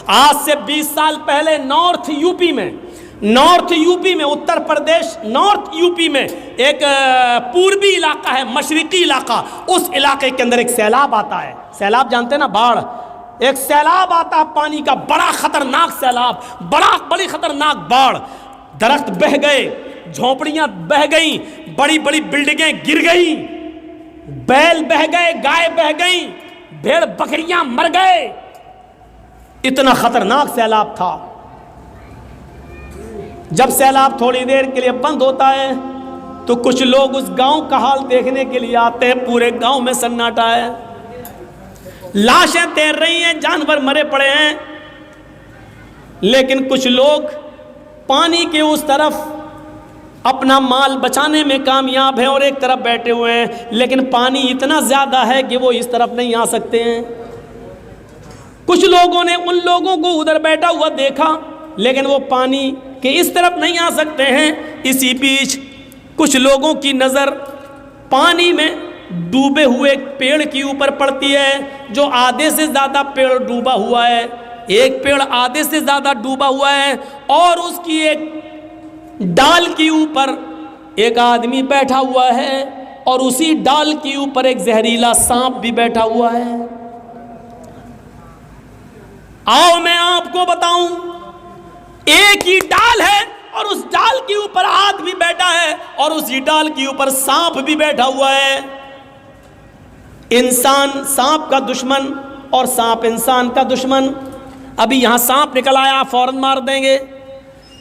आज से 20 साल पहले नॉर्थ यूपी में उत्तर प्रदेश नॉर्थ यूपी में एक पूर्वी इलाका है, मशरिकी इलाका, उस इलाके के अंदर एक सैलाब आता है। सैलाब जानते हैं ना, बाढ़। एक सैलाब आता है पानी का, बड़ा खतरनाक सैलाब, बड़ी खतरनाक बाढ़। दरख्त बह गए, झोपड़ियां बह गई, बड़ी बड़ी बिल्डिंगें गिर गई, बैल बह गए, गाय बह गई, भेड़ बकरियां मर गए। इतना खतरनाक सैलाब था। जब सैलाब थोड़ी देर के लिए बंद होता है तो कुछ लोग उस गांव का हाल देखने के लिए आते हैं। पूरे गांव में सन्नाटा है, लाशें तैर रही हैं, जानवर मरे पड़े हैं, लेकिन कुछ लोग पानी के उस तरफ अपना माल बचाने में कामयाब है और एक तरफ बैठे हुए हैं, लेकिन पानी इतना ज़्यादा है कि वो इस तरफ नहीं आ सकते हैं। कुछ लोगों ने उन लोगों को उधर बैठा हुआ देखा, लेकिन वो पानी के इस तरफ नहीं आ सकते हैं। इसी बीच कुछ लोगों की नज़र पानी में डूबे हुए एक पेड़ के ऊपर पड़ती है, जो आधे से ज़्यादा पेड़ डूबा हुआ है। एक पेड़ आधे से ज़्यादा डूबा हुआ है और उसकी एक डाल के ऊपर एक आदमी बैठा हुआ है और उसी डाल के ऊपर एक जहरीला सांप भी बैठा हुआ है। आओ मैं आपको बताऊं, एक ही डाल है और उस डाल के ऊपर आदमी बैठा है और उसी डाल के ऊपर सांप भी बैठा हुआ है। इंसान सांप का दुश्मन और सांप इंसान का दुश्मन। अभी यहां सांप निकल आया, फौरन मार देंगे,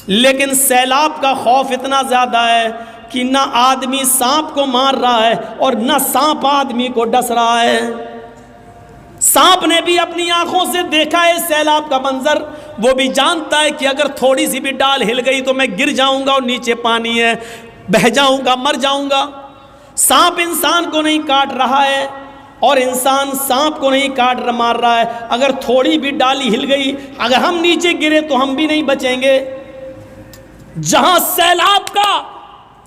लेकिन सैलाब का खौफ इतना ज़्यादा है कि ना आदमी सांप को मार रहा है और ना सांप आदमी को डस रहा है। सांप ने भी अपनी आंखों से देखा है सैलाब का मंजर, वो भी जानता है कि अगर थोड़ी सी भी डाल हिल गई तो मैं गिर जाऊंगा और नीचे पानी है, बह जाऊंगा, मर जाऊंगा। सांप इंसान को नहीं काट रहा है और इंसान सांप को नहीं मार रहा है। अगर थोड़ी भी डाली हिल गई, अगर हम नीचे गिरे तो हम भी नहीं बचेंगे। जहां सैलाब का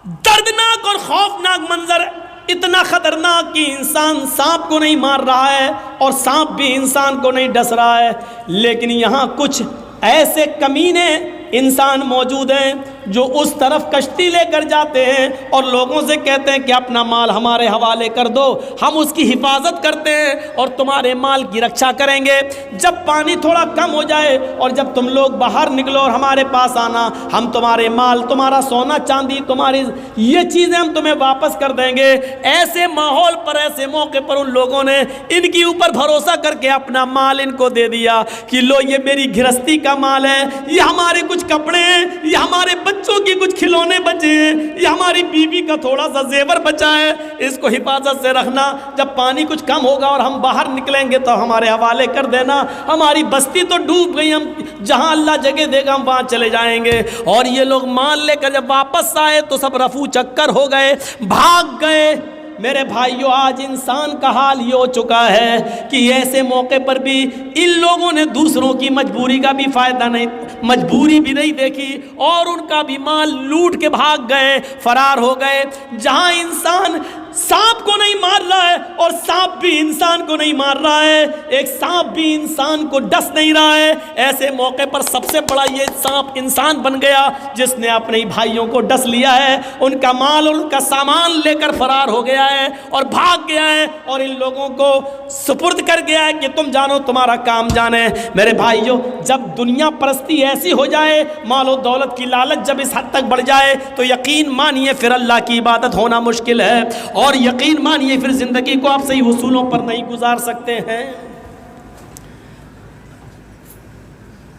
दर्दनाक और खौफनाक मंजर इतना खतरनाक कि इंसान सांप को नहीं मार रहा है और सांप भी इंसान को नहीं डस रहा है, लेकिन यहां कुछ ऐसे कमीने इंसान मौजूद हैं जो उस तरफ कश्ती लेकर जाते हैं और लोगों से कहते हैं कि अपना माल हमारे हवाले कर दो, हम उसकी हिफाजत करते हैं और तुम्हारे माल की रक्षा करेंगे। जब पानी थोड़ा कम हो जाए और जब तुम लोग बाहर निकलो और हमारे पास आना, हम तुम्हारे माल, तुम्हारा सोना चांदी, तुम्हारी ये चीज़ें हम तुम्हें वापस कर देंगे। ऐसे माहौल पर, ऐसे मौके पर उन लोगों ने इनके ऊपर भरोसा करके अपना माल इनको दे दिया कि लो, ये मेरी गृहस्थी का माल है, ये हमारे कुछ कपड़े हैं, ये हमारे बच्चों के कुछ खिलौने बचे हैं, ये हमारी बीवी का थोड़ा सा जेवर बचा है, इसको हिफाजत से रखना। जब पानी कुछ कम होगा और हम बाहर निकलेंगे तो हमारे हवाले कर देना। हमारी बस्ती तो डूब गई, हम जहां अल्लाह जगह देगा हम वहां चले जाएंगे। और ये लोग माल लेकर जब वापस आए तो सब रफू चक्कर हो गए, भाग गए। मेरे भाइयों, आज इंसान का हाल ये हो चुका है कि ऐसे मौके पर भी इन लोगों ने दूसरों की मजबूरी का भी फायदा नहीं, मजबूरी भी नहीं देखी और उनका भी माल लूट के भाग गए, फरार हो गए। जहां इंसान सांप को नहीं मार रहा है और सांप भी इंसान को नहीं मार रहा है, एक सांप भी इंसान को डस नहीं रहा है, ऐसे मौके पर सबसे बड़ा ये सांप इंसान बन गया जिसने अपने भाइयों को डस लिया है, उनका माल और उनका सामान लेकर फरार हो गया है और भाग गया है और इन लोगों को सुपुर्द कर गया है कि तुम जानो, तुम्हारा काम जाने। मेरे भाइयों, जब दुनिया परस्ती ऐसी हो जाए, मालो दौलत की लालच जब इस हद तक बढ़ जाए, तो यकीन मानिए फिर अल्लाह की इबादत होना मुश्किल है और यकीन मानिए फिर जिंदगी को आप सही उसूलों पर नहीं गुजार सकते हैं।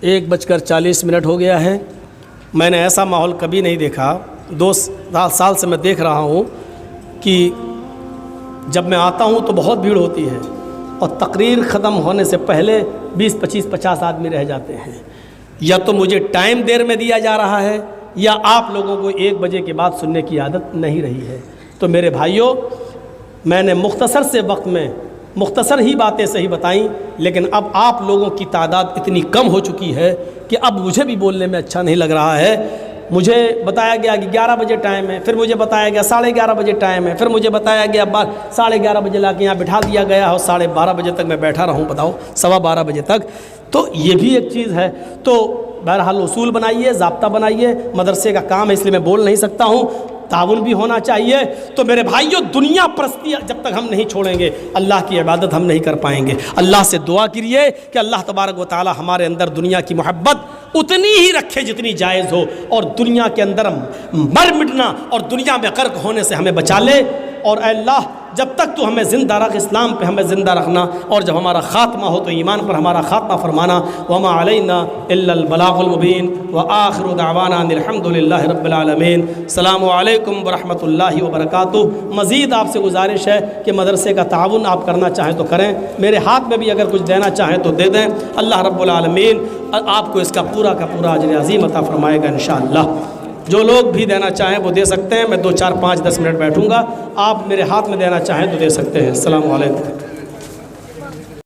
1:40 हो गया है। मैंने ऐसा माहौल कभी नहीं देखा। 2 साल से मैं देख रहा हूँ कि जब मैं आता हूँ तो बहुत भीड़ होती है और तकरीर ख़त्म होने से पहले 20, 25, 50 आदमी रह जाते हैं। या तो मुझे टाइम देर में दिया जा रहा है या आप लोगों को 1 बजे के बाद सुनने की आदत नहीं रही है। तो मेरे भाइयों, मैंने मुख्तसर से वक्त में मुख्तसर ही बातें सही बताई, लेकिन अब आप लोगों की तादाद इतनी कम हो चुकी है कि अब मुझे भी बोलने में अच्छा नहीं लग रहा है। मुझे बताया गया कि 11 बजे टाइम है, फिर मुझे बताया गया 11:30 बजे टाइम है, फिर मुझे बताया गया 11:30 बजे ला के यहाँ बिठा दिया गया और 12:30 बजे तक मैं बैठा रहूँ। बताओ, 12:15 बजे तक। तो ये भी एक चीज़ है। तो बहरहाल उसूल बनाइए, ज़ाब्ता बनाइए, मदरसे का काम है इसलिए मैं बोल नहीं सकता हूँ, ताउन भी होना चाहिए। तो मेरे भाइयों, दुनिया परस्ती जब तक हम नहीं छोड़ेंगे, अल्लाह की इबादत हम नहीं कर पाएंगे। अल्लाह से दुआ कीजिए कि अल्लाह तबारक व तआला हमारे अंदर दुनिया की मोहब्बत उतनी ही रखे जितनी जायज़ हो, और दुनिया के अंदर मर मिटना और दुनिया में गर्क होने से हमें बचा ले। और अल्लाह, जब तक तो हमें ज़िंदा रख, इस्लाम पे हमें ज़िंदा रखना, और जब हमारा ख़ात्मा हो तो ईमान पर हमारा ख़ात्मा फरमाना। वमा अलैना इल्लल बलागुल मुबीन व आखिरु दावाना अल्हम्दुलिल्लाहि रब्बिल आलमीन। अस्सलामु अलैकुम व रहमतुल्लाहि व बरकातुहू। मज़ीद आपसे गुजारिश है कि मदरसे का ताउन आप करना चाहें तो करें, मेरे हाथ में भी अगर कुछ देना चाहें तो दे दें। अल्लाह रब्बुल आलमीन आपको इसका पूरा का पूरा अजर अज़ीम अता फ़रमाएगा इंशाअल्लाह। जो लोग भी देना चाहें वो दे सकते हैं। मैं 2, 4, 5, 10 मिनट बैठूंगा। आप मेरे हाथ में देना चाहें तो दे सकते हैं। अस्सलामु अलैकुम।